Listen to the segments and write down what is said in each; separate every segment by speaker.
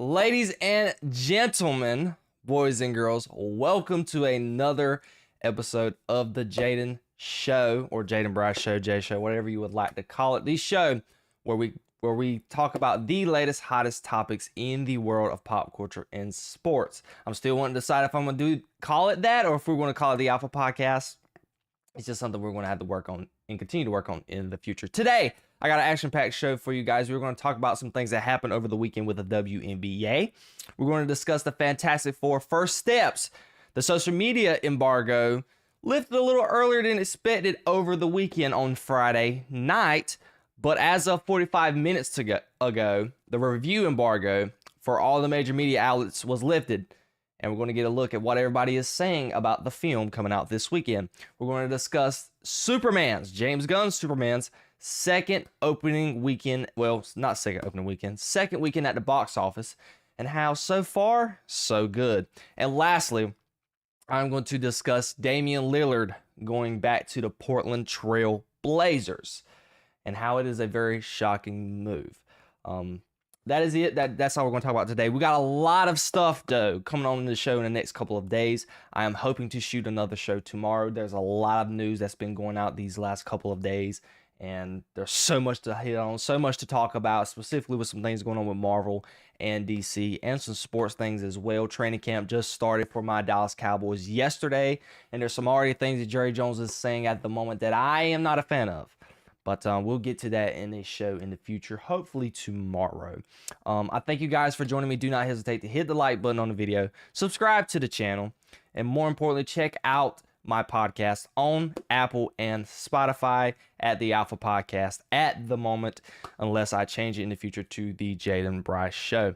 Speaker 1: Ladies and gentlemen, boys and girls, welcome to another episode of the Jayden Show, or Jayden Bryce Show, J Show, whatever you would like to call it. The show where we talk about the latest, hottest topics in the world of pop culture and sports. I'm still wanting to decide if I'm going to call it that or if we're going to call it the Alpha Podcast. It's just something we're going to have to work on and continue to work on in the future. Today, I got an action-packed show for you guys. We're going to talk about some things that happened over the weekend with the WNBA. We're going to discuss the Fantastic Four first steps. The social media embargo lifted a little earlier than expected over the weekend on Friday night. But as of 45 minutes ago, the review embargo for all the major media outlets was lifted. And we're going to get a look at what everybody is saying about the film coming out this weekend. We're going to discuss James Gunn's Superman's second opening weekend. Well, not second opening weekend, second weekend at the box office, and how so far, so good. And lastly, I'm going to discuss Damien Lillard going back to the Portland Trail Blazers and how it is a very shocking move. That is it. That's all we're going to talk about today. We got a lot of stuff, though, coming on in the show in the next couple of days. I am hoping to shoot another show tomorrow. There's a lot of news that's been going out these last couple of days, and there's so much to hit on, so much to talk about, specifically with some things going on with Marvel and DC, and some sports things as well. Training camp just started for my Dallas Cowboys yesterday, and there's some already things that Jerry Jones is saying at the moment that I am not a fan of. But we'll get to that in a show in the future, hopefully tomorrow. I thank you guys for joining me. Do not hesitate to hit the like button on the video, subscribe to the channel, and more importantly, check out my podcast on Apple and Spotify at the Alpha Podcast at the moment, unless I change it in the future to the Jayden Bryce Show.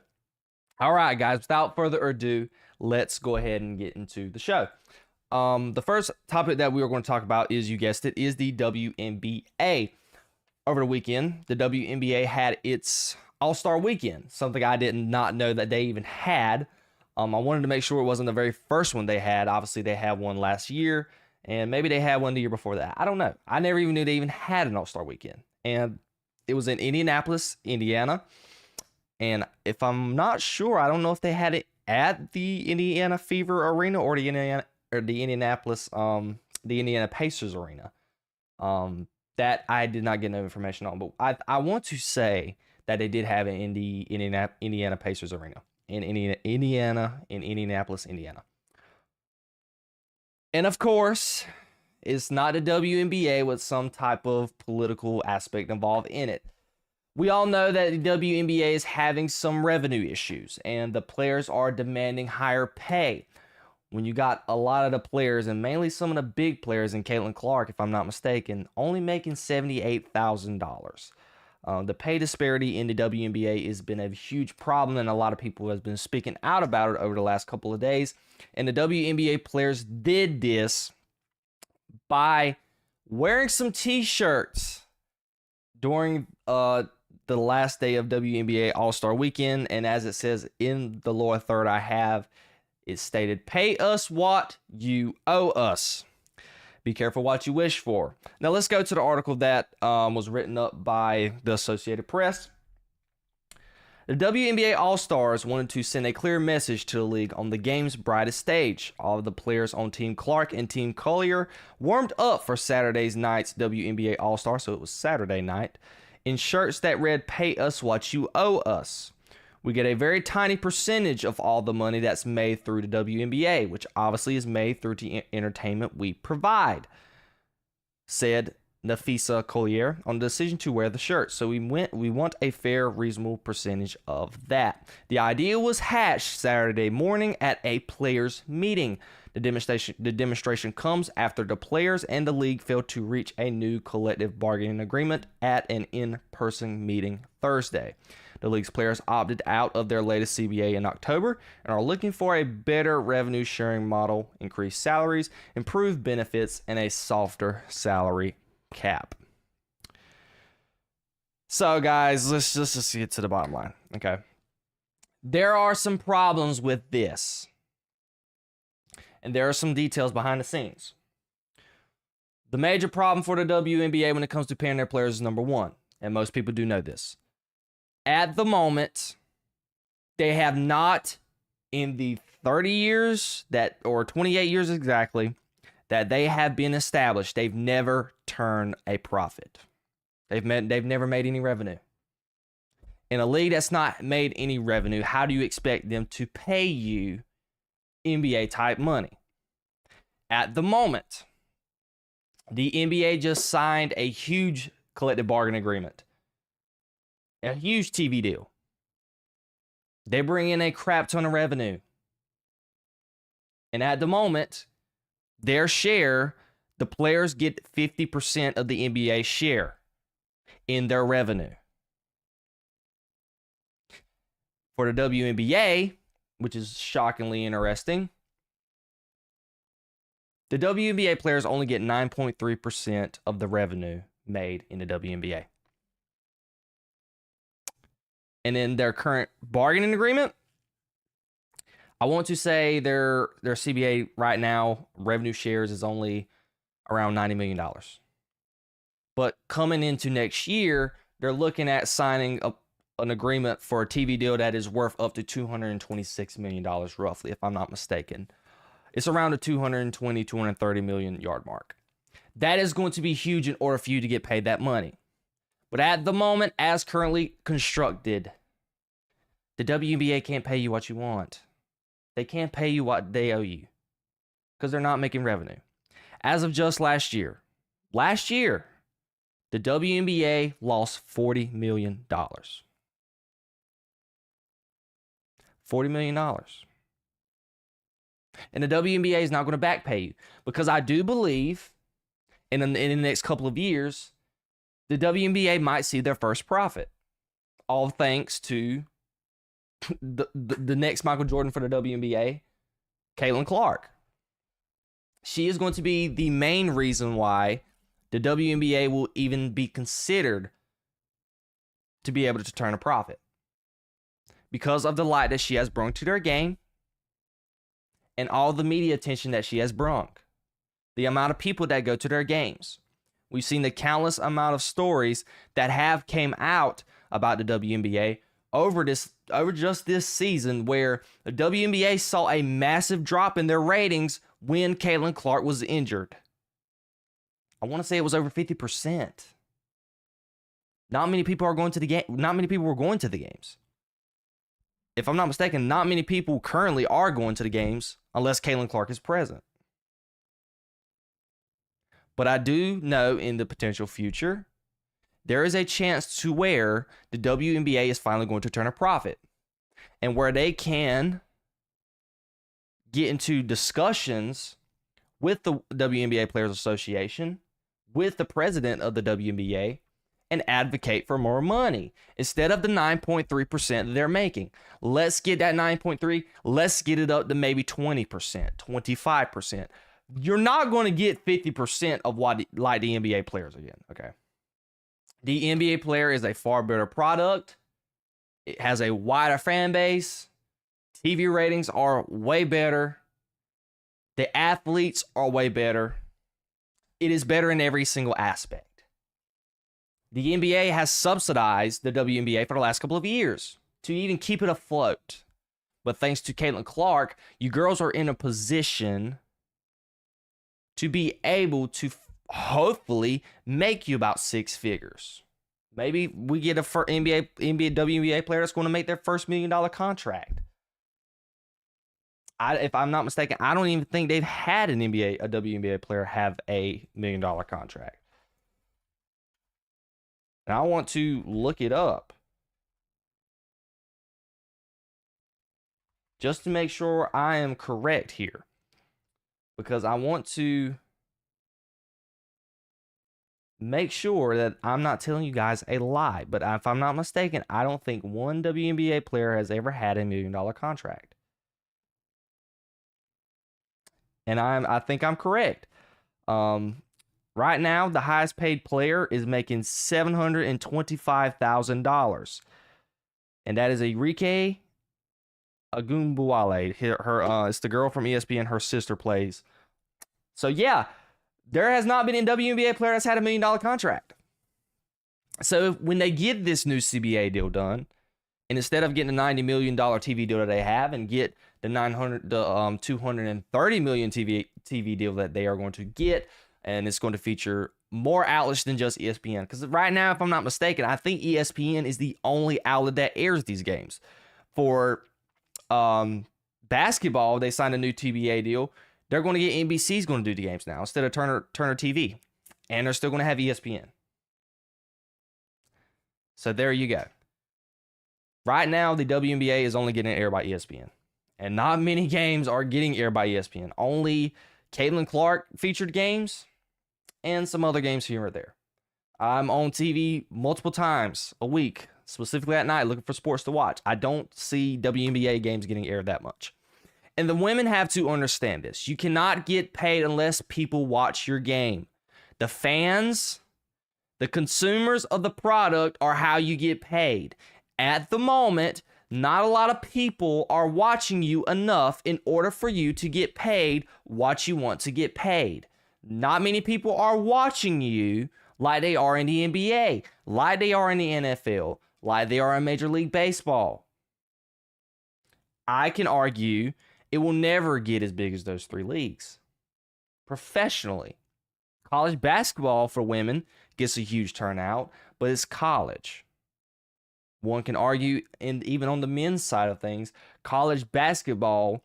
Speaker 1: All right, guys, without further ado, let's go ahead and get into the show. The first topic that we are going to talk about is, you guessed it, is the WNBA. Over the weekend, the WNBA had its All-Star Weekend, something I did not know that they even had. I wanted to make sure it wasn't the very first one they had. Obviously, they had one last year, and maybe they had one the year before that. I don't know. I never even knew they even had an All-Star Weekend. And it was in Indianapolis, Indiana. And if I'm not sure, I don't know if they had it at the Indiana Fever Arena or the Indianapolis, the Indiana Pacers Arena. That I did not get no information on, but I want to say that they did have it in the Indiana Pacers Arena in Indianapolis, Indiana. And of course, it's not the WNBA with some type of political aspect involved in it. We all know that the WNBA is having some revenue issues, and the players are demanding higher pay. When you got a lot of the players, and mainly some of the big players, and Caitlin Clark, if I'm not mistaken, only making $78,000. The pay disparity in the WNBA has been a huge problem, and a lot of people have been speaking out about it over the last couple of days. And the WNBA players did this by wearing some t-shirts during the last day of WNBA All-Star Weekend. And as it says in the lower third I have, it stated, "Pay us what you owe us. Be careful what you wish for." Now let's go to the article that was written up by the Associated Press. The WNBA All-Stars wanted to send a clear message to the league on the game's brightest stage. All of the players on Team Clark and Team Collier warmed up for Saturday's night's WNBA All-Star, so it was Saturday night, in shirts that read, "Pay us what you owe us. We get a very tiny percentage of all the money that's made through the WNBA, which obviously is made through the entertainment we provide," said Nafisa Collier on the decision to wear the shirt. "So we want a fair, reasonable percentage of that. The idea was hatched Saturday morning at a players' meeting. The demonstration comes after the players and the league failed to reach a new collective bargaining agreement at an in-person meeting Thursday. The league's players opted out of their latest CBA in October and are looking for a better revenue sharing model, increased salaries, improved benefits, and a softer salary cap." So guys, let's just get to the bottom line, okay? There are some problems with this, and there are some details behind the scenes. The major problem for the WNBA when it comes to paying their players is, number one, and most people do know this, at the moment, They have not, in the 30 years that, or 28 years exactly, that they have been established, they've never turned a profit. They've never made any revenue. In a league that's not made any revenue, how do you expect them to pay you NBA type money? At the moment, the NBA just signed a huge collective bargaining agreement, a huge TV deal. They bring in a crap ton of revenue. And at the moment, their share, the players get 50% of the NBA share in their revenue. For the WNBA, which is shockingly interesting, the WNBA players only get 9.3% of the revenue made in the WNBA. And in their current bargaining agreement, I want to say their CBA right now, revenue shares is only around $90 million. But coming into next year, they're looking at signing an agreement for a TV deal that is worth up to $226 million, roughly, if I'm not mistaken. It's around the 220, 230 million yard mark. That is going to be huge in order for you to get paid that money. But at the moment, as currently constructed, the WNBA can't pay you what you want. They can't pay you what they owe you because they're not making revenue. As of just last year, the WNBA lost $40 million. $40 million. And the WNBA is not going to back pay you because I do believe in the next couple of years, the WNBA might see their first profit. All thanks to the next Michael Jordan for the WNBA, Caitlin Clark. She is going to be the main reason why the WNBA will even be considered to be able to turn a profit. Because of the light that she has brought to their game and all the media attention that she has brought. The amount of people that go to their games. We've seen the countless amount of stories that have came out about the WNBA over just this season, where the WNBA saw a massive drop in their ratings when Caitlin Clark was injured. I want to say it was over 50%. Not many people are going to the game. Not many people were going to the games. If I'm not mistaken, not many people currently are going to the games unless Caitlin Clark is present. But I do know in the potential future, there is a chance to where the WNBA is finally going to turn a profit. And where they can get into discussions with the WNBA Players Association, with the president of the WNBA, and advocate for more money instead of the 9.3% that they're making. Let's get that 9.3. Let's get it up to maybe 20%, 25%. You're not going to get 50% of what like the NBA players are getting. Okay. The NBA player is a far better product. It has a wider fan base. TV ratings are way better. The athletes are way better. It is better in every single aspect. The NBA has subsidized the WNBA for the last couple of years to even keep it afloat. But thanks to Caitlin Clark, you girls are in a position to be able to hopefully make you about six figures. Maybe we get a WNBA player that's going to make their first $1 million contract. If I'm not mistaken, I don't even think they've had a WNBA player have a $1 million contract. And I want to look it up just to make sure I am correct here, because I want to make sure that I'm not telling you guys a lie. But if I'm not mistaken, I don't think one WNBA player has ever had a $1 million contract. And I think I'm correct. Right now, the highest paid player is making $725,000. And that is Enrique Agunbuale. It's the girl from ESPN. Her sister plays. So, yeah, there has not been a WNBA player that's had $1 million contract. So, when they get this new CBA deal done And instead of getting a $90 million TV deal that they have and get the $230 million TV deal that they are going to get, and it's going to feature more outlets than just ESPN. Because right now, if I'm not mistaken, I think ESPN is the only outlet that airs these games. For basketball, they signed a new TBA deal. They're going to get NBC's going to do the games now instead of Turner TV. And they're still going to have ESPN. So there you go. Right now, the WNBA is only getting aired by ESPN. And not many games are getting aired by ESPN. Only Caitlin Clark featured games and some other games here or there. I'm on TV multiple times a week, specifically at night, looking for sports to watch. I don't see WNBA games getting aired that much. And the women have to understand this. You cannot get paid unless people watch your game. The fans, the consumers of the product are how you get paid. At the moment, not a lot of people are watching you enough in order for you to get paid what you want to get paid. Not many people are watching you like they are in the NBA, like they are in the NFL, like they are in Major League Baseball. I can argue it will never get as big as those three leagues professionally. College basketball for women gets a huge turnout, but it's college. One can argue, and even on the men's side of things, college basketball,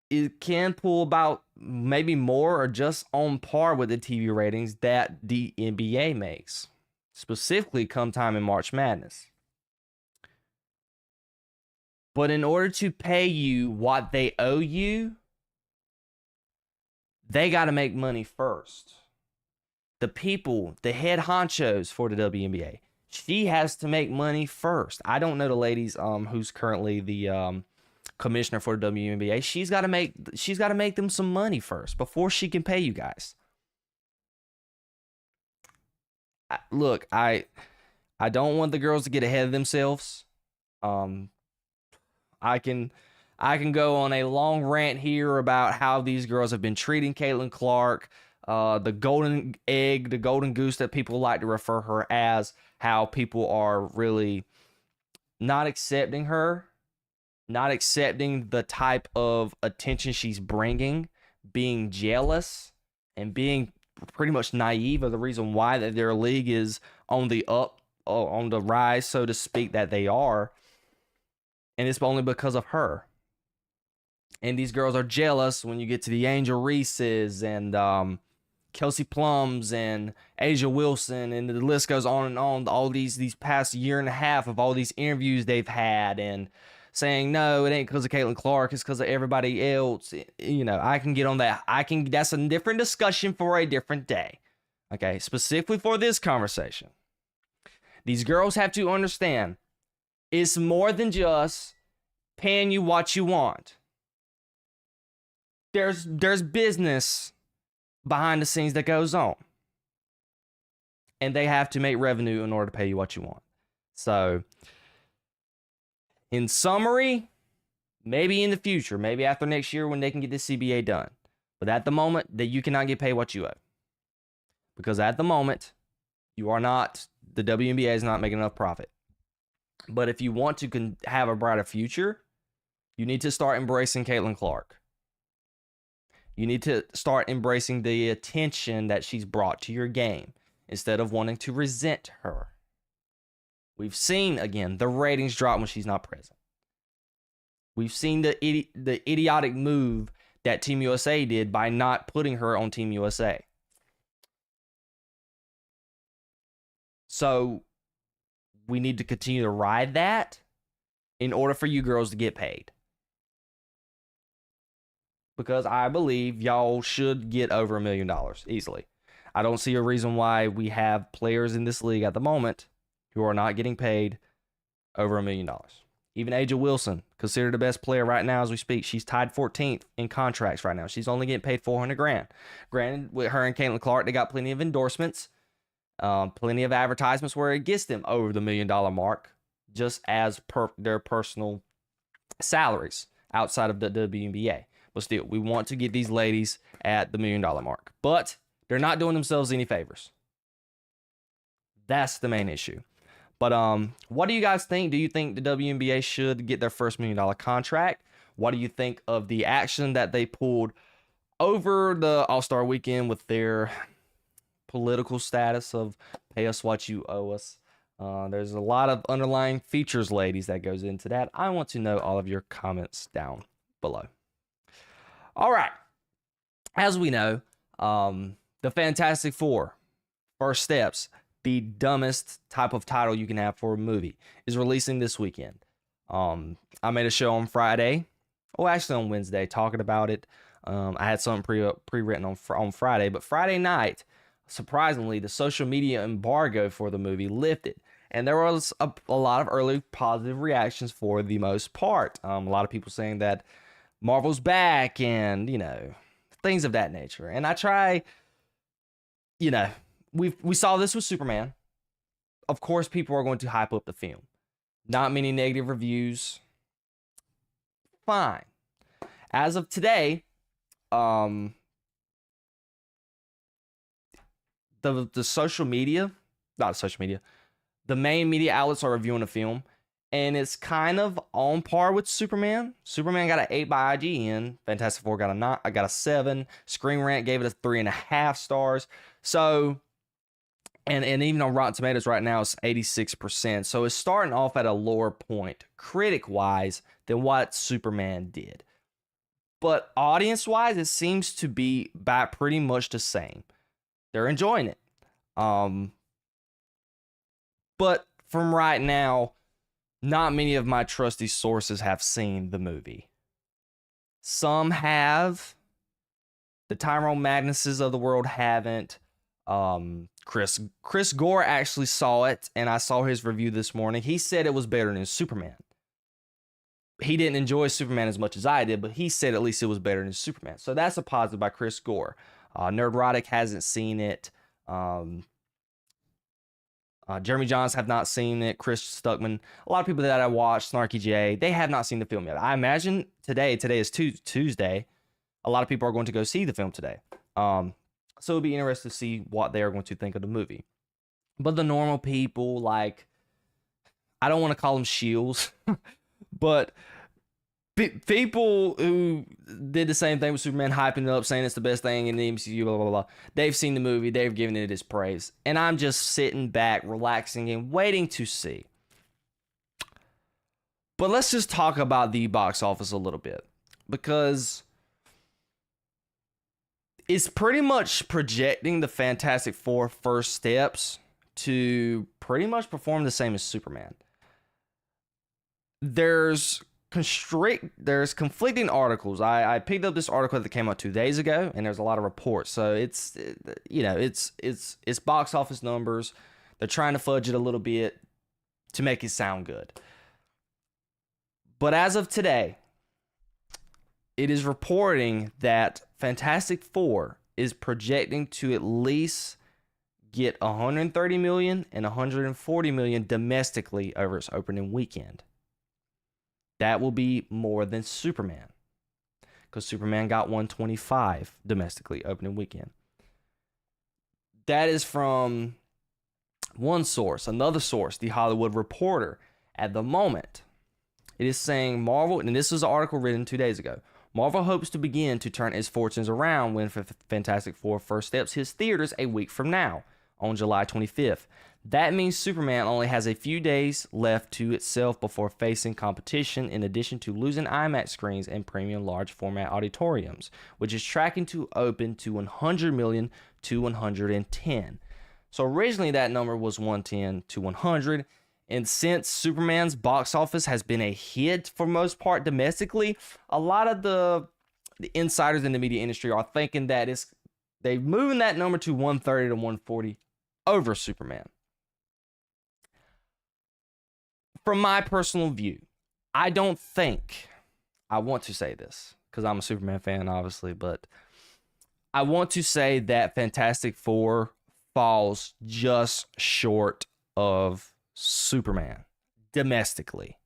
Speaker 1: it can pull about maybe more or just on par with the TV ratings that the NBA makes, specifically come time in March Madness. But in order to pay you what they owe you, they got to make money first. The people, the head honchos for the WNBA, she has to make money first. I don't know the ladies who's currently the commissioner for the WNBA. She's got to make them some money first before she can pay you guys. Look, I don't want the girls to get ahead of themselves. I can go on a long rant here about how these girls have been treating Caitlin Clark, the golden egg, the golden goose that people like to refer her as, how people are really not accepting her, not accepting the type of attention she's bringing, being jealous, and being pretty much naive of the reason why that their league is on the rise, so to speak, that they are. And it's only because of her. And these girls are jealous when you get to the Angel Reeses and Kelsey Plums and Asia Wilson, and the list goes on and on. All these past year and a half of all these interviews they've had and saying, no, it ain't because of Caitlin Clark, it's because of everybody else. You know, I can get on that. That's a different discussion for a different day. Okay, specifically for this conversation. These girls have to understand it's more than just paying you what you want. There's business behind the scenes that goes on. And they have to make revenue in order to pay you what you want. So, in summary, maybe in the future, maybe after next year when they can get this CBA done. But at the moment, that you cannot get paid what you owe. Because at the moment, the WNBA is not making enough profit. But if you want to have a brighter future, you need to start embracing Caitlin Clark. You need to start embracing the attention that she's brought to your game instead of wanting to resent her. We've seen, again, the ratings drop when she's not present. We've seen the idiotic move that Team USA did by not putting her on Team USA. So we need to continue to ride that in order for you girls to get paid. Because I believe y'all should get over $1 million easily. I don't see a reason why we have players in this league at the moment who are not getting paid over $1 million. Even Asia Wilson, considered the best player right now as we speak, she's tied 14th in contracts right now. She's only getting paid $400,000. Granted, with her and Caitlin Clark, they got plenty of endorsements, plenty of advertisements where it gets them over the $1 million mark, just as their personal salaries outside of the WNBA. But still, we want to get these ladies at the $1 million mark. But they're not doing themselves any favors. That's the main issue. But what do you guys think? Do you think the WNBA should get their first $1 million contract? What do you think of the action that they pulled over the All-Star weekend with their political status of pay us what you owe us? There's a lot of underlying features, ladies, that goes into that. I want to know all of your comments down below. All right. As we know, the Fantastic Four, First Steps, the dumbest type of title you can have for a movie, is releasing this weekend. I made a show on Friday, actually on Wednesday, talking about it. I had something pre-written on Friday, but Friday night, surprisingly, the social media embargo for the movie lifted, and there was a lot of early positive reactions for the most part. A lot of people saying that Marvel's back, and things of that nature. And I try, we saw this with Superman. Of course, people are going to hype up the film. Not many negative reviews. Fine. As of today, the social media, not social media, the main media outlets are reviewing the film, and it's kind of on par with Superman. Superman got an 8 by IGN. Fantastic Four got a 9. I got a 7. Screen Rant gave it a 3.5 stars. So, and even on Rotten Tomatoes right now, it's 86%. So it's starting off at a lower point, critic-wise, than what Superman did. But audience-wise, it seems to be back pretty much the same. They're enjoying it. But from right now, not many of my trusty sources have seen the movie. Some have. The Tyrone Magnuses of the world haven't. Chris Gore actually saw it, and I saw his review this morning. He said it was better than Superman. He didn't enjoy Superman as much as I did, but he said at least it was better than Superman. So that's a positive by Chris Gore. Nerdrotic hasn't seen it. Jeremy Johns have not seen it. Chris Stuckman, a lot of people that I watched, Snarky J, they have not seen the film yet. I imagine today is Tuesday, a lot of people are going to go see the film today. So it'll be interesting to see what they are going to think of the movie. But the normal people, like, I don't want to call them shills, but people who did the same thing with Superman, hyping it up, saying it's the best thing in the MCU, blah, blah, blah. They've seen the movie. They've given it its praise. And I'm just sitting back, relaxing, and waiting to see. But let's just talk about the box office a little bit. Because it's pretty much projecting the Fantastic Four First Steps to pretty much perform the same as Superman. There's conflicting articles. I picked up this article that came out 2 days ago, and there's a lot of reports. So it's box office numbers. They're trying to fudge it a little bit to make it sound good. But as of today, it is reporting that Fantastic Four is projecting to at least get $130 million and $140 million domestically over its opening weekend. That will be more than Superman, because Superman got 125 domestically opening weekend. That is from one source. Another source, The Hollywood Reporter, at the moment, it is saying Marvel, and this is an article written 2 days ago, Marvel hopes to begin to turn its fortunes around when Fantastic Four First Steps hits theaters a week from now, on July 25th. That means Superman only has a few days left to itself before facing competition, in addition to losing IMAX screens and premium large format auditoriums, which is tracking to open to 100 million to 110. So originally that number was 110 to 100. And since Superman's box office has been a hit for most part domestically, a lot of the insiders in the media industry are thinking that they're moving that number to 130 to 140 over Superman. From my personal view, I don't think, I want to say this because I'm a Superman fan, obviously, but I want to say that Fantastic Four falls just short of Superman domestically.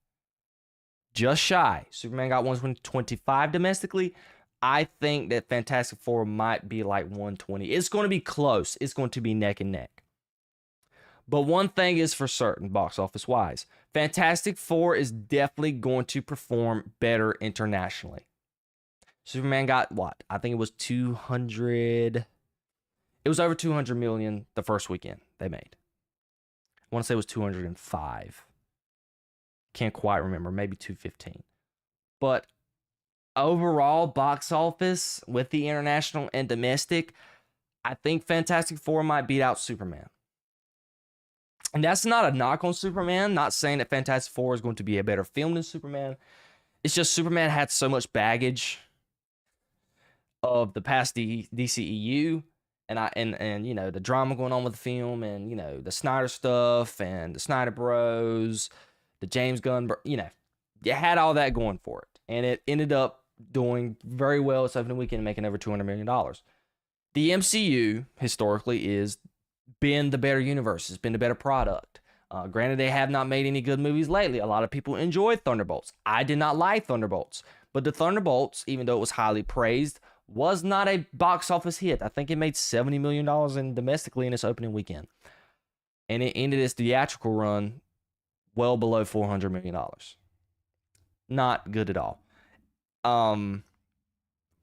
Speaker 1: Just shy. Superman got 125 domestically. I think that Fantastic Four might be like 120. It's going to be close. It's going to be neck and neck. But one thing is for certain, box office wise, Fantastic Four is definitely going to perform better internationally. Superman got what? I think it was 200. It was over 200 million the first weekend they made. I want to say it was 205. Can't quite remember, maybe 215. But overall box office with the international and domestic, I think Fantastic Four might beat out Superman. And that's not a knock on Superman, not saying that Fantastic Four is going to be a better film than Superman. It's just Superman had so much baggage of the past DCEU and you know, the drama going on with the film, and you know, the Snyder stuff and the Snyder Bros, the James Gunn, you know, you had all that going for it, and it ended up doing very well its opening weekend, making over $200 million. The MCU historically is been the better universe. It's been the better product. Granted, they have not made any good movies lately. A lot of people enjoyed Thunderbolts. I did not like Thunderbolts, but the Thunderbolts, even though it was highly praised, was not a box office hit. I think it made $70 million domestically in its opening weekend, and it ended its theatrical run well below $400 million. Not good at all.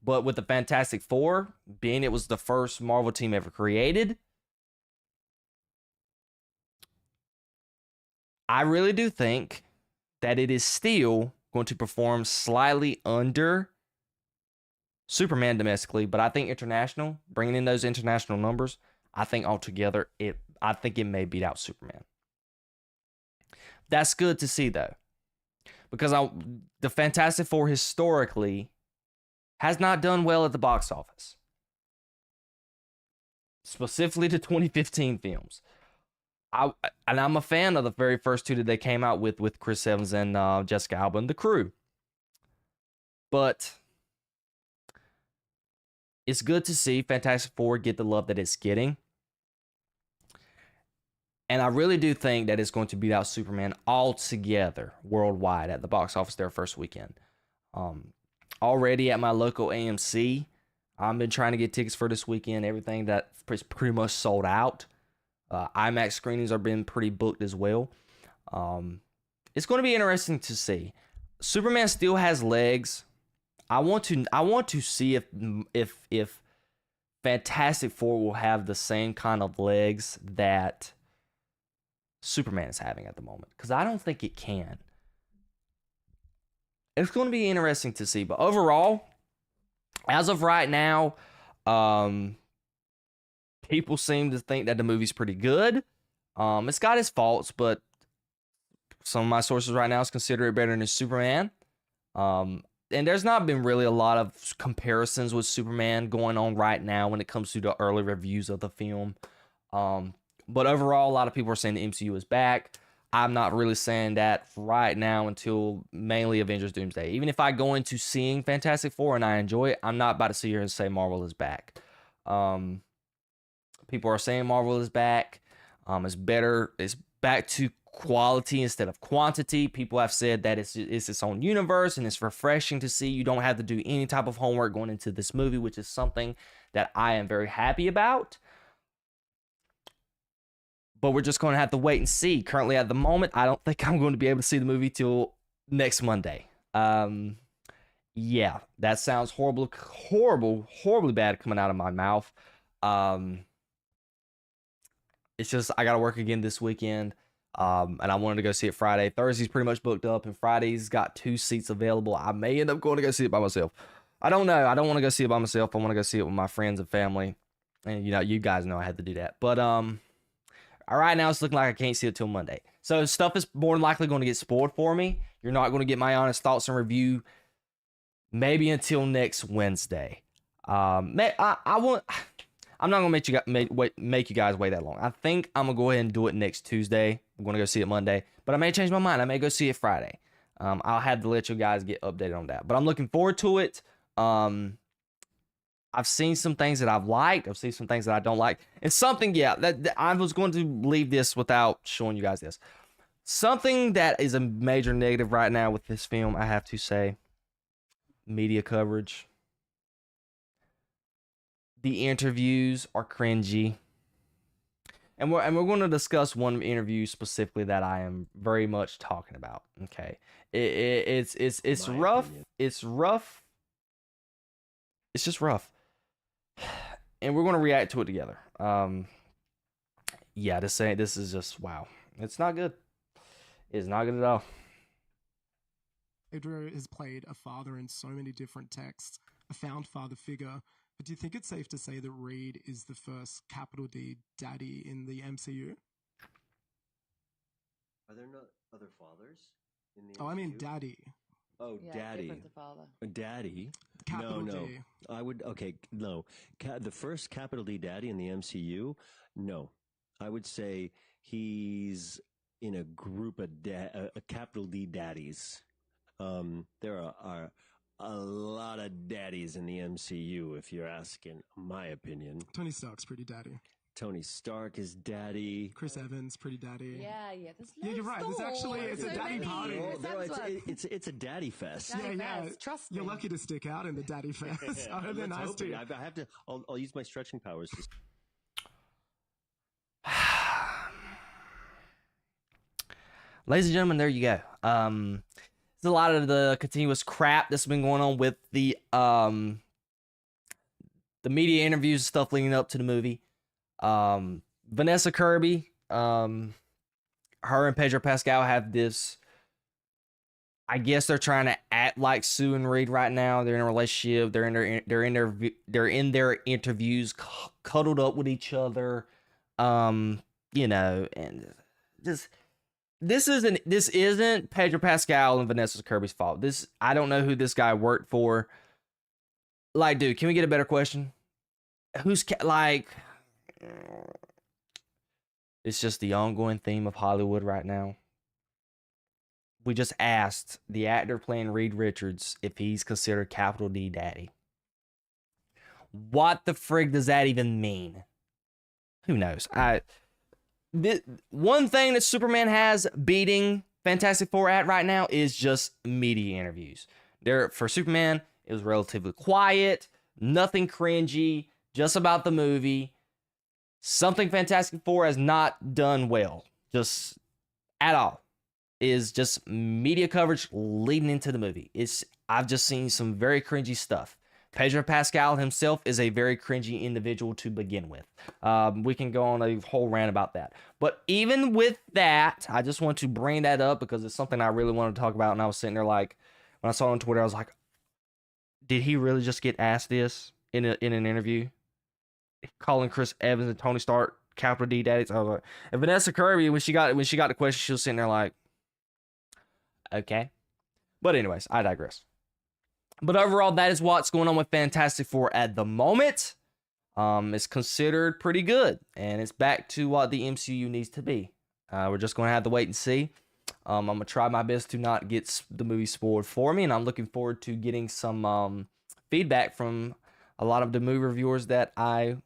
Speaker 1: But with the Fantastic Four, being it was the first Marvel team ever created, I really do think that it is still going to perform slightly under Superman domestically, but I think international, bringing in those international numbers, I think altogether it may beat out Superman. That's good to see though, because the Fantastic Four historically has not done well at the box office, specifically the 2015 films. I'm a fan of the very first two that they came out with Chris Evans and Jessica Alba and the crew. But it's good to see Fantastic Four get the love that it's getting. And I really do think that it's going to beat out Superman altogether worldwide at the box office their first weekend. Already at my local AMC, I've been trying to get tickets for this weekend. Everything that is pretty much sold out. IMAX screenings are being pretty booked as well. It's going to be interesting to see. Superman still has legs. I want to see if Fantastic Four will have the same kind of legs that Superman is having at the moment, because I don't think it can. It's going to be interesting to see, but overall, as of right now, people seem to think that the movie's pretty good. It's got its faults, but some of my sources right now consider it better than Superman. And there's not been really a lot of comparisons with Superman going on right now when it comes to the early reviews of the film. But overall, a lot of people are saying the MCU is back. I'm not really saying that right now until mainly Avengers Doomsday. Even if I go into seeing Fantastic Four and I enjoy it, I'm not about to sit here and say Marvel is back. People are saying Marvel is back. It's better. It's back to quality instead of quantity. People have said that it's its own universe, and it's refreshing to see. You don't have to do any type of homework going into this movie, which is something that I am very happy about. But we're just going to have to wait and see. Currently, at the moment, I don't think I'm going to be able to see the movie till next Monday. Yeah, that sounds horribly bad coming out of my mouth. It's just I got to work again this weekend. And I wanted to go see it Friday. Thursday's pretty much booked up, and Friday's got 2 seats available. I may end up going to go see it by myself. I don't know. I don't want to go see it by myself. I want to go see it with my friends and family. And you know, you guys know I had to do that. But right now it's looking like I can't see it till Monday. So stuff is more than likely going to get spoiled for me. You're not going to get my honest thoughts and review maybe until next Wednesday. I'm not gonna make you guys wait that long. I think I'm gonna go ahead and do it next Tuesday. I'm gonna go see it Monday, but I may change my mind. I may go see it Friday. I'll have to let you guys get updated on that. But I'm looking forward to it. I've seen some things that I've liked. I've seen some things that I don't like. And something, that I was going to leave this without showing you guys this. Something that is a major negative right now with this film, I have to say, media coverage. The interviews are cringy. and we're going to discuss one interview specifically that I am very much talking about. Okay, it's
Speaker 2: My
Speaker 1: rough.
Speaker 2: opinion.
Speaker 1: It's rough. It's just rough, and we're going to react to it together. Yeah, this is just wow. It's not good. It's not good at all.
Speaker 3: Pedro has played a father in so many different texts, a found father figure. But do you think it's safe to say that Reed is the first capital D daddy in the MCU?
Speaker 2: Are there not other fathers in the
Speaker 3: Oh, I mean
Speaker 2: MCU?
Speaker 3: daddy.
Speaker 2: Oh,
Speaker 4: Yeah,
Speaker 2: daddy.
Speaker 4: different to father.
Speaker 2: Daddy.
Speaker 3: Capital
Speaker 2: no.
Speaker 3: D.
Speaker 2: I would. Okay, no. The first capital D daddy in the MCU. No, I would say he's in a group of a capital D daddies. There are a lot of daddies in the MCU, if you're asking my opinion.
Speaker 3: Tony Stark's pretty daddy.
Speaker 2: Tony Stark is daddy.
Speaker 3: Chris Evans, pretty daddy.
Speaker 4: Yeah. There's
Speaker 3: Yeah, you're right. There's actually it's a daddy party.
Speaker 2: It's a daddy fest.
Speaker 4: Daddy
Speaker 3: Yeah.
Speaker 4: fest, trust me.
Speaker 3: You're lucky to stick out in the daddy fest. Oh, they're
Speaker 2: Let's
Speaker 3: nice
Speaker 2: hope
Speaker 3: too.
Speaker 2: it. I have to. I'll use my stretching powers.
Speaker 1: Ladies and gentlemen, there you go. There's a lot of the continuous crap that's been going on with the media interviews and stuff leading up to the movie. Vanessa Kirby, her and Pedro Pascal have this. I guess they're trying to act like Sue and Reed right now. They're in a relationship. They're in their interviews, cuddled up with each other. And just. This isn't Pedro Pascal and Vanessa Kirby's fault. I don't know who this guy worked for. Like, dude, can we get a better question? It's just the ongoing theme of Hollywood right now. We just asked the actor playing Reed Richards if he's considered capital D daddy. What the frig does that even mean? Who knows? One thing that Superman has beating Fantastic Four at right now is just media interviews. For Superman, it was relatively quiet, nothing cringy, just about the movie. Something Fantastic Four has not done well, just at all, is just media coverage leading into the movie. I've just seen some very cringy stuff. Pedro Pascal himself is a very cringy individual to begin with. We can go on a whole rant about that. But even with that, I just want to bring that up because it's something I really wanted to talk about. And I was sitting there like, when I saw it on Twitter, I was like, did he really just get asked this in an interview? Calling Chris Evans and Tony Stark capital D daddies. I was like, and Vanessa Kirby, when she got the question, she was sitting there like, okay. But anyways, I digress. But overall, that is what's going on with Fantastic Four at the moment. It's considered pretty good, and it's back to what the MCU needs to be. We're just going to have to wait and see. I'm going to try my best to not get the movie spoiled for me, and I'm looking forward to getting some feedback from a lot of the movie reviewers that I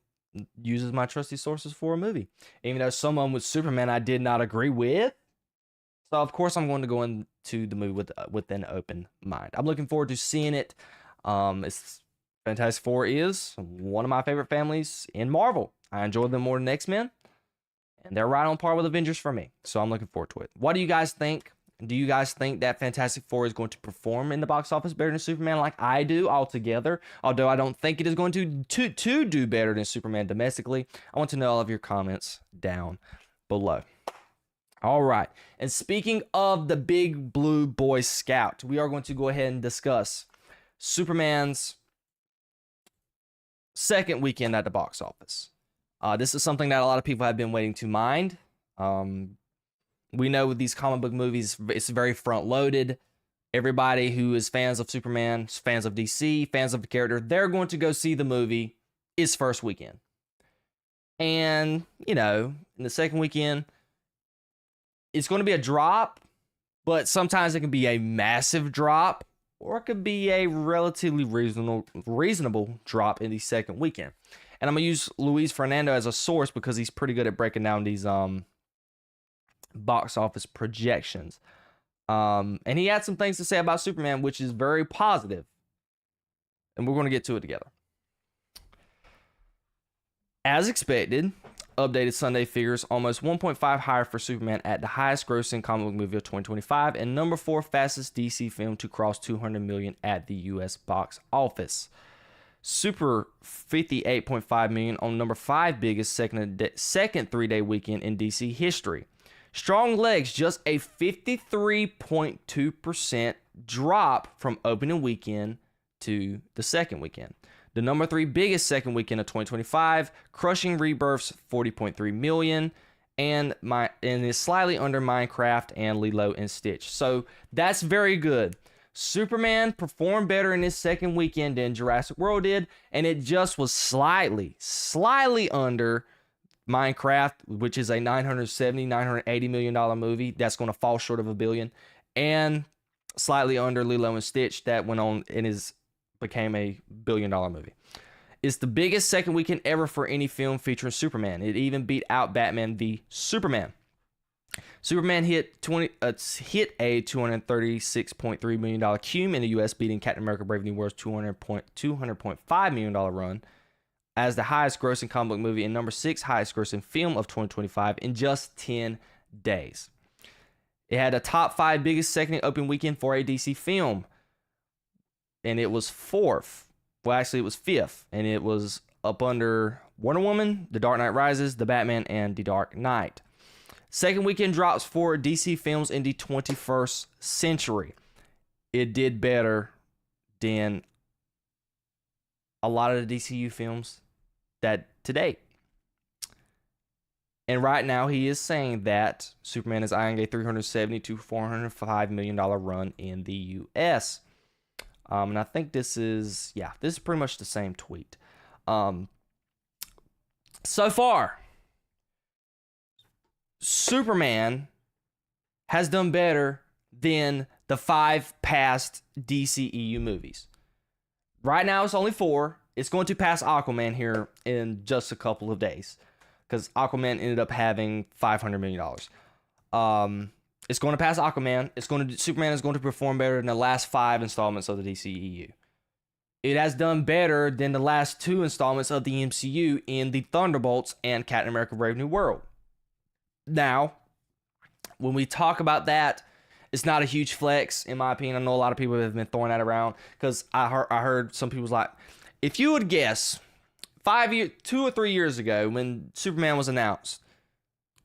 Speaker 1: use as my trusty sources for a movie. Even though someone with Superman I did not agree with. So, of course, I'm going to go into the movie with an open mind. I'm looking forward to seeing it. Fantastic Four is one of my favorite families in Marvel. I enjoy them more than X-Men, and they're right on par with Avengers for me. So I'm looking forward to it. What do you guys think? Do you guys think that Fantastic Four is going to perform in the box office better than Superman like I do altogether? Although I don't think it is going to do better than Superman domestically. I want to know all of your comments down below. All right. And speaking of the Big Blue Boy Scout, we are going to go ahead and discuss Superman's second weekend at the box office. This is something that a lot of people have been waiting to mind. We know with these comic book movies, it's very front-loaded. Everybody who is fans of Superman, fans of DC, fans of the character, they're going to go see the movie its first weekend. And, in the second weekend, it's going to be a drop, but sometimes it can be a massive drop, or it could be a relatively reasonable drop in the second weekend. And I'm going to use Luis Fernando as a source because he's pretty good at breaking down these box office projections. And he had some things to say about Superman, which is very positive. And we're going to get to it together. As expected, updated Sunday figures, almost 1.5 higher for Superman at the highest grossing comic book movie of 2025 and number 4 fastest DC film to cross 200 million at the US box office. Super 58.5 million on number 5 biggest second 3-day weekend in DC history. Strong Legs just a 53.2% drop from opening weekend to the second weekend. The number 3 biggest second weekend of 2025, crushing Rebirth's 40.3 million, and is slightly under Minecraft and Lilo and Stitch. So that's very good. Superman performed better in his second weekend than Jurassic World did, and it just was slightly under Minecraft, which is a $980 million movie that's going to fall short of $1 billion, and slightly under Lilo and Stitch that went on and became a $1 billion movie. It's the biggest second weekend ever for any film featuring Superman. It even beat out Batman v Superman. Superman hit a $236.3 million cum in the U.S., beating Captain America Brave New World's $200.5 million run as the highest grossing comic book movie and number 6 highest grossing film of 2025 in just 10 days. It had a top 5 biggest second opening weekend for a DC film, and it was 4th. Well, actually, it was 5th, and it was up under Wonder Woman, The Dark Knight Rises, The Batman, and The Dark Knight. Second weekend drops for DC films in the 21st century. It did better than a lot of the DCU films that to date. And right now he is saying that Superman is eyeing a $370 to $405 million run in the US. And I think this is pretty much the same tweet. So far, Superman has done better than the 5 past DCEU movies. Right now, it's only 4. It's going to pass Aquaman here in just a couple of days, because Aquaman ended up having $500 million. It's going to pass Aquaman. Superman is going to perform better than the last 5 installments of the DCEU. It has done better than the last 2 installments of the MCU in the Thunderbolts and Captain America Brave New World. Now, when we talk about that, it's not a huge flex, in my opinion. I know a lot of people have been throwing that around, because I heard some people's like, if you would guess 2 or 3 years ago when Superman was announced,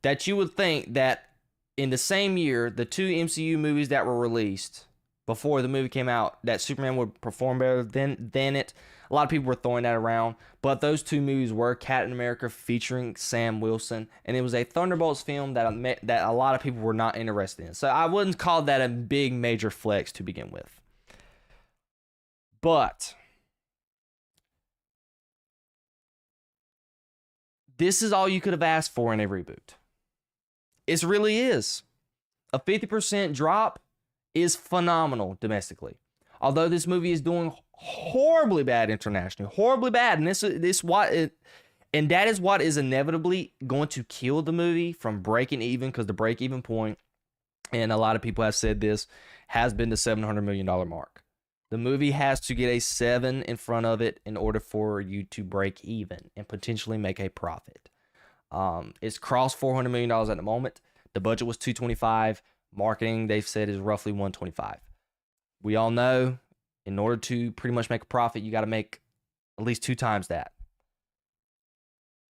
Speaker 1: that you would think that in the same year, the 2 MCU movies that were released before the movie came out, that Superman would perform better than it. A lot of people were throwing that around, but those 2 movies were Captain America featuring Sam Wilson, and it was a Thunderbolts film that a lot of people were not interested in. So I wouldn't call that a big major flex to begin with. But this is all you could have asked for in a reboot. It really is. A 50% drop is phenomenal domestically. Although this movie is doing horribly bad internationally, horribly bad, and that is what is inevitably going to kill the movie from breaking even, because the break-even point, and a lot of people have said this, has been the $700 million mark. The movie has to get a 7 in front of it in order for you to break even and potentially make a profit. It's crossed $400 million at the moment. The budget was $225. Marketing, they've said, is roughly $125. We all know, in order to pretty much make a profit, you got to make at least 2 times that.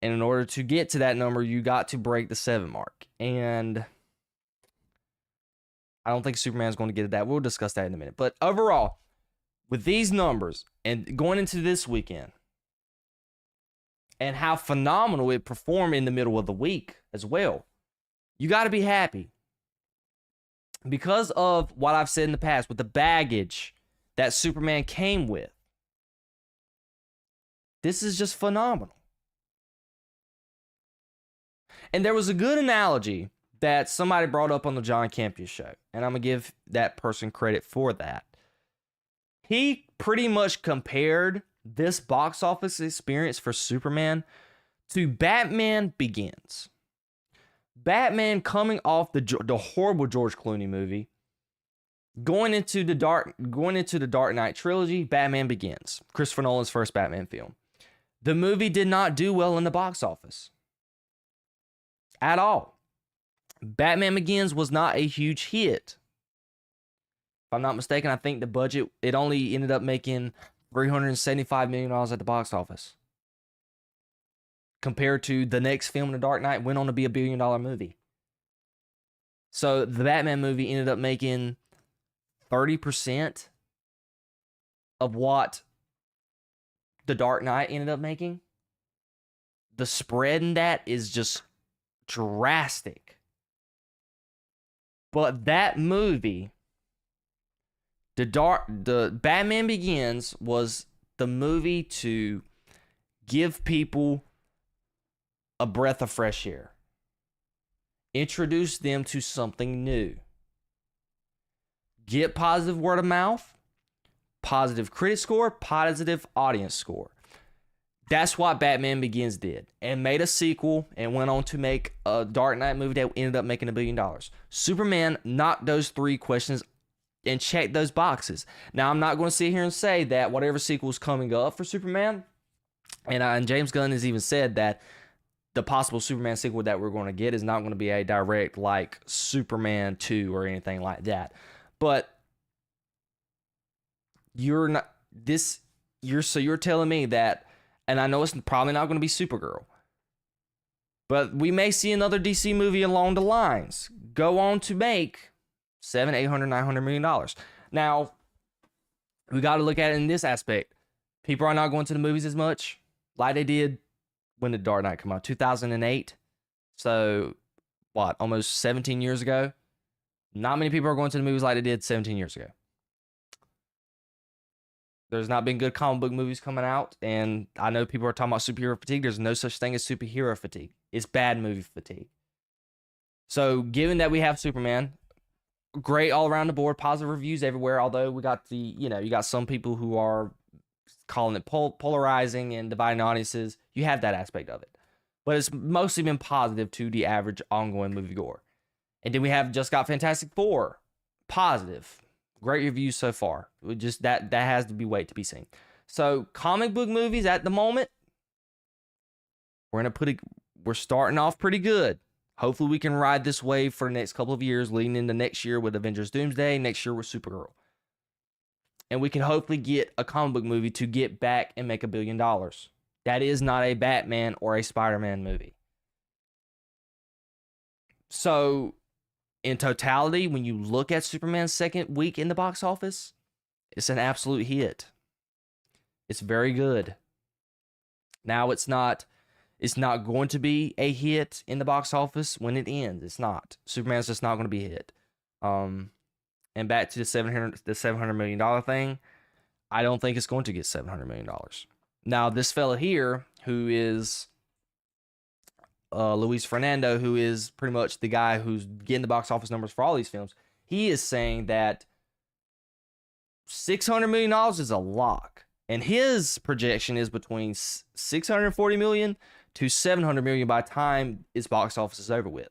Speaker 1: And in order to get to that number, you got to break the 7 mark. And I don't think Superman's going to get to that. We'll discuss that in a minute. But overall, with these numbers and going into this weekend, and how phenomenal it performed in the middle of the week as well, you got to be happy. Because of what I've said in the past, with the baggage that Superman came with, this is just phenomenal. And there was a good analogy that somebody brought up on the John Campea show, and I'm going to give that person credit for that. He pretty much compared this box office experience for Superman to Batman Begins. Batman coming off the horrible George Clooney movie, going into the Dark Knight trilogy. Batman Begins, Christopher Nolan's first Batman film. The movie did not do well in the box office. at all. Batman Begins was not a huge hit. If I'm not mistaken, I think the budget, it only ended up making $375 million at the box office. Compared to the next film, The Dark Knight, went on to be $1 billion movie. So the Batman movie ended up making 30% of what The Dark Knight ended up making. The spread in that is just drastic. But that movie, the Batman Begins, was the movie to give people a breath of fresh air. Introduce them to something new. Get positive word of mouth, positive critic score, positive audience score. That's what Batman Begins did, and made a sequel and went on to make a Dark Knight movie that ended up making $1 billion. Superman knocked those 3 questions and checked those boxes. Now, I'm not going to sit here and say that whatever sequel is coming up for Superman, and James Gunn has even said that the possible Superman sequel that we're going to get is not going to be a direct like Superman 2 or anything like that. But you're telling me that, and I know it's probably not going to be Supergirl, but we may see another DC movie along the lines go on to make $700, $800, $900 million. Now, we got to look at it in this aspect. People are not going to the movies as much like they did when The Dark Knight came out, 2008. So, what, almost 17 years ago? Not many people are going to the movies like they did 17 years ago. There's not been good comic book movies coming out, and I know people are talking about superhero fatigue. There's no such thing as superhero fatigue. It's bad movie fatigue. So, given that we have Superman, great all around the board, positive reviews everywhere, although we got you got some people who are calling it polarizing and dividing audiences. You have that aspect of it. But it's mostly been positive to the average ongoing moviegoer. And then we have just got Fantastic Four. Positive. Great reviews so far. Just that has to be wait to be seen. So comic book movies at the moment, we're starting off pretty good. Hopefully we can ride this wave for the next couple of years, leading into next year with Avengers Doomsday, next year with Supergirl. And we can hopefully get a comic book movie to get back and make $1 billion. That is not a Batman or a Spider-Man movie. So, in totality, when you look at Superman's second week in the box office, it's an absolute hit. It's very good. Now, it's not going to be a hit in the box office when it ends. It's not. Superman's just not going to be a hit. And back to the $700 million thing, I don't think it's going to get $700 million. Now, this fella here, who is Luis Fernando, who is pretty much the guy who's getting the box office numbers for all these films, he is saying that $600 million is a lock. And his projection is between $640 million to $700 million by the time its box office is over with.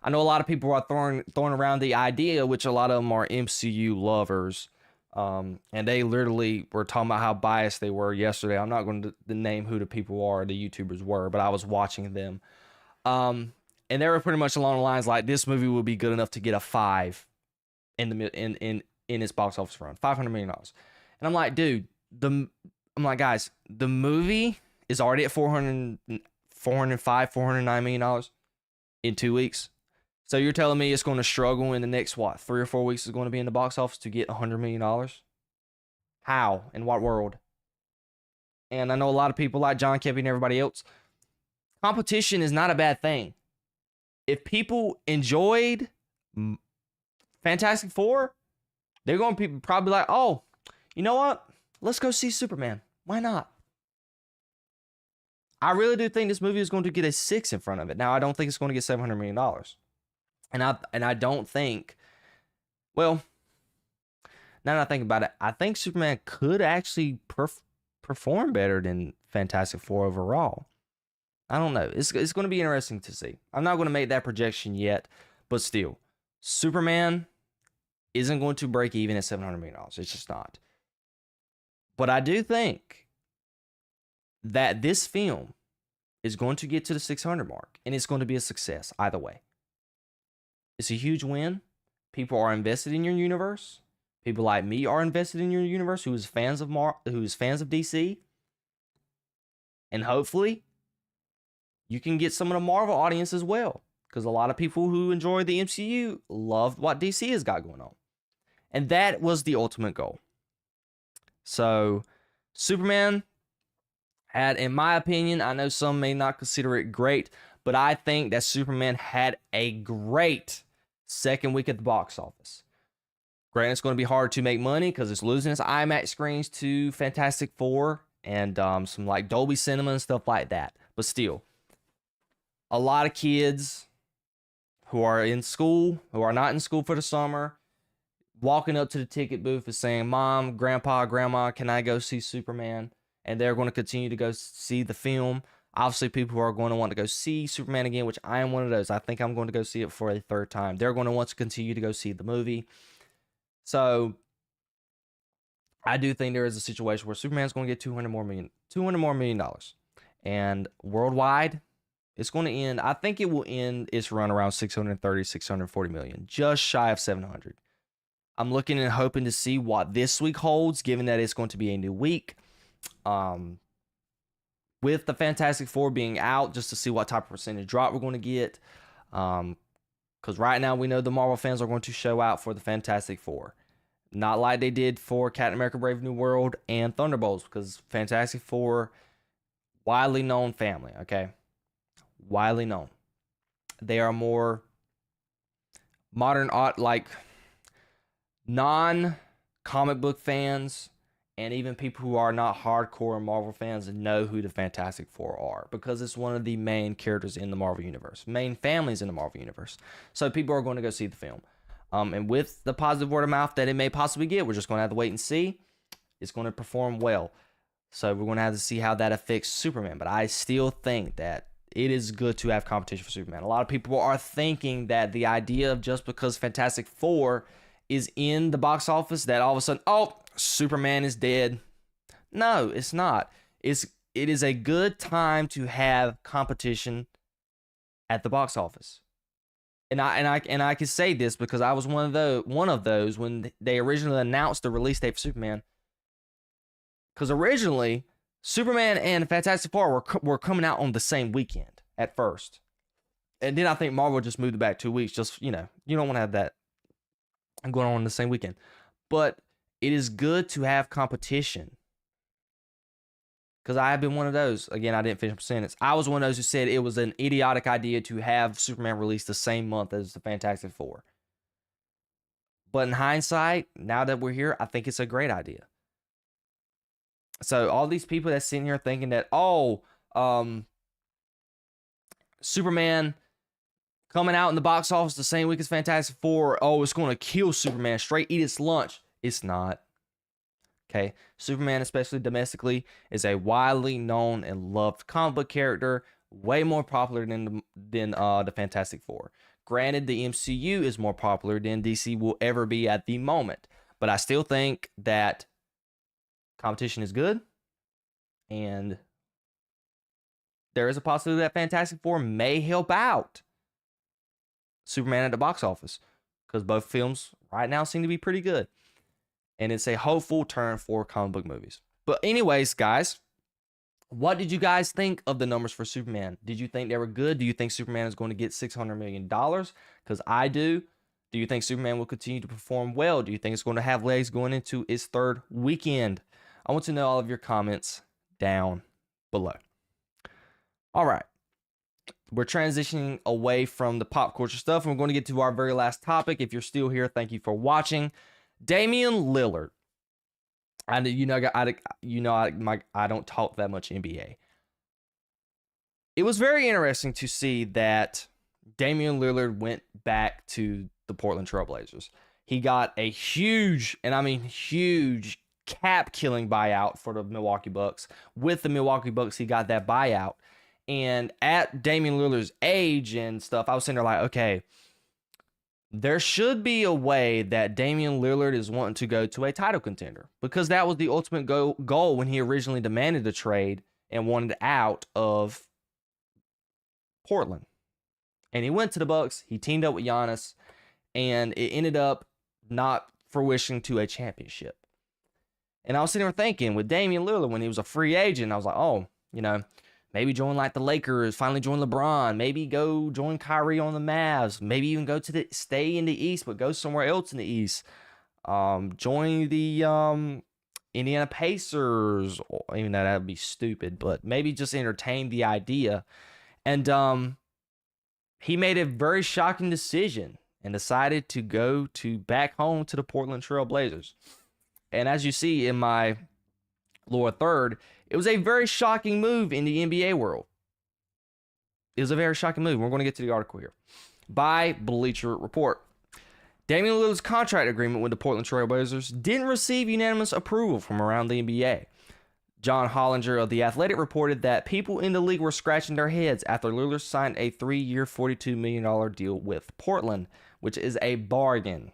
Speaker 1: I know a lot of people are throwing around the idea, which a lot of them are MCU lovers, and they literally were talking about how biased they were yesterday. I'm not going to name who the people are, the YouTubers were, but I was watching them. And they were pretty much along the lines like, this movie will be good enough to get a 5 in its box office run, $500 million. And I'm like, dude, guys, the movie is already at $409 million in 2 weeks. So you're telling me it's going to struggle in the next, 3 or 4 weeks is going to be in the box office to get $100 million? How? In what world? And I know a lot of people like John Kemp and everybody else, competition is not a bad thing. If people enjoyed Fantastic Four, they're going to be probably like, oh, you know what? Let's go see Superman. Why not? I really do think this movie is going to get a 6 in front of it. Now, I don't think it's going to get $700 million. And I don't think, well, now that I think about it, I think Superman could actually perform better than Fantastic Four overall. I don't know. It's going to be interesting to see. I'm not going to make that projection yet, but still, Superman isn't going to break even at $700 million. It's just not. But I do think that this film is going to get to the 600 mark, and it's going to be a success either way. It's a huge win. People are invested in your universe. People like me are invested in your universe, who is fans of DC, and hopefully you can get some of the Marvel audience as well, because a lot of people who enjoy the MCU loved what DC has got going on, and that was the ultimate goal. So, Superman had, in my opinion, I know some may not consider it great, but I think that Superman had a great second week at the box office. Granted, it's going to be hard to make money because it's losing its IMAX screens to Fantastic Four and some like Dolby Cinema and stuff like that. But still, a lot of kids who are in school, who are not in school for the summer, walking up to the ticket booth and saying, "Mom, Grandpa, Grandma, can I go see Superman?" And they're going to continue to go see the film. Obviously, people who are going to want to go see Superman again, which I am one of those. I think I'm going to go see it for a third time. They're going to want to continue to go see the movie. So I do think there is a situation where Superman's going to get $200 more million. And worldwide, it's going to end. I think it will end its run around 640 million, just shy of 700. I'm looking and hoping to see what this week holds, given that it's going to be a new week. With the Fantastic Four being out, just to see what type of percentage drop we're going to get. Because right now we know the Marvel fans are going to show out for the Fantastic Four. Not like they did for Captain America Brave New World and Thunderbolts, because Fantastic Four, widely known family, okay? Widely known. They are more modern art, like non-comic book fans, and even people who are not hardcore Marvel fans know who the Fantastic Four are, because it's one of the main characters in the Marvel Universe, main families in the Marvel Universe. So people are going to go see the film. And with the positive word of mouth that it may possibly get, we're just going to have to wait and see. It's going to perform well. So we're going to have to see how that affects Superman. But I still think that it is good to have competition for Superman. A lot of people are thinking that the idea of just because Fantastic Four is in the box office, that all of a sudden, oh, Superman is dead. No, it's not. It is a good time to have competition at the box office. And I can say this because I was one of those when they originally announced the release date for Superman. Because originally, Superman and Fantastic Four were coming out on the same weekend at first. And then I think Marvel just moved it back 2 weeks. Just, you don't want to have that going on the same weekend. But it is good to have competition. Because I have been one of those. Again, I didn't finish my sentence. I was one of those who said it was an idiotic idea to have Superman released the same month as the Fantastic Four. But in hindsight, now that we're here, I think it's a great idea. So all these people that's sitting here thinking that, Superman coming out in the box office the same week as Fantastic Four, it's going to kill Superman, straight eat its lunch. It's not. Okay, Superman, especially domestically, is a widely known and loved comic book character, way more popular than the Fantastic Four. Granted, the MCU is more popular than DC will ever be at the moment, but I still think that competition is good, and there is a possibility that Fantastic Four may help out Superman at the box office, because both films right now seem to be pretty good. And it's a hopeful turn for comic book movies. But anyways, guys, what did you guys think of the numbers for Superman? Did you think they were good? Do you think Superman is going to get $600 million? Because I do. Do you think Superman will continue to perform well? Do you think it's going to have legs going into its third weekend? I want to know all of your comments down below. All right. We're transitioning away from the pop culture stuff, and we're going to get to our very last topic. If you're still here, thank you for watching. Damien Lillard. I don't talk that much NBA. It was very interesting to see that Damien Lillard went back to the Portland Trailblazers. He got a huge, and I mean huge, cap-killing buyout for the Milwaukee Bucks. With the Milwaukee Bucks, he got that buyout. And at Damien Lillard's age and stuff, I was sitting there like, okay, there should be a way that Damien Lillard is wanting to go to a title contender, because that was the ultimate goal when he originally demanded the trade and wanted out of Portland. And he went to the Bucks. He teamed up with Giannis, and it ended up not fruition to a championship. And I was sitting there thinking, with Damian Lillard, when he was a free agent, I was like, oh, maybe join like the Lakers, finally join LeBron, maybe go join Kyrie on the Mavs, maybe even stay in the East, but go somewhere else in the East. Join the Indiana Pacers, even though that would be stupid, but maybe just entertain the idea. And he made a very shocking decision and decided to go back home to the Portland Trail Blazers. And as you see in my lower third, it was a very shocking move in the NBA world. It was a very shocking move. We're going to get to the article here. By Bleacher Report. Damian Lillard's contract agreement with the Portland Trail Blazers didn't receive unanimous approval from around the NBA. John Hollinger of The Athletic reported that people in the league were scratching their heads after Lillard signed a 3-year, $42 million deal with Portland, which is a bargain.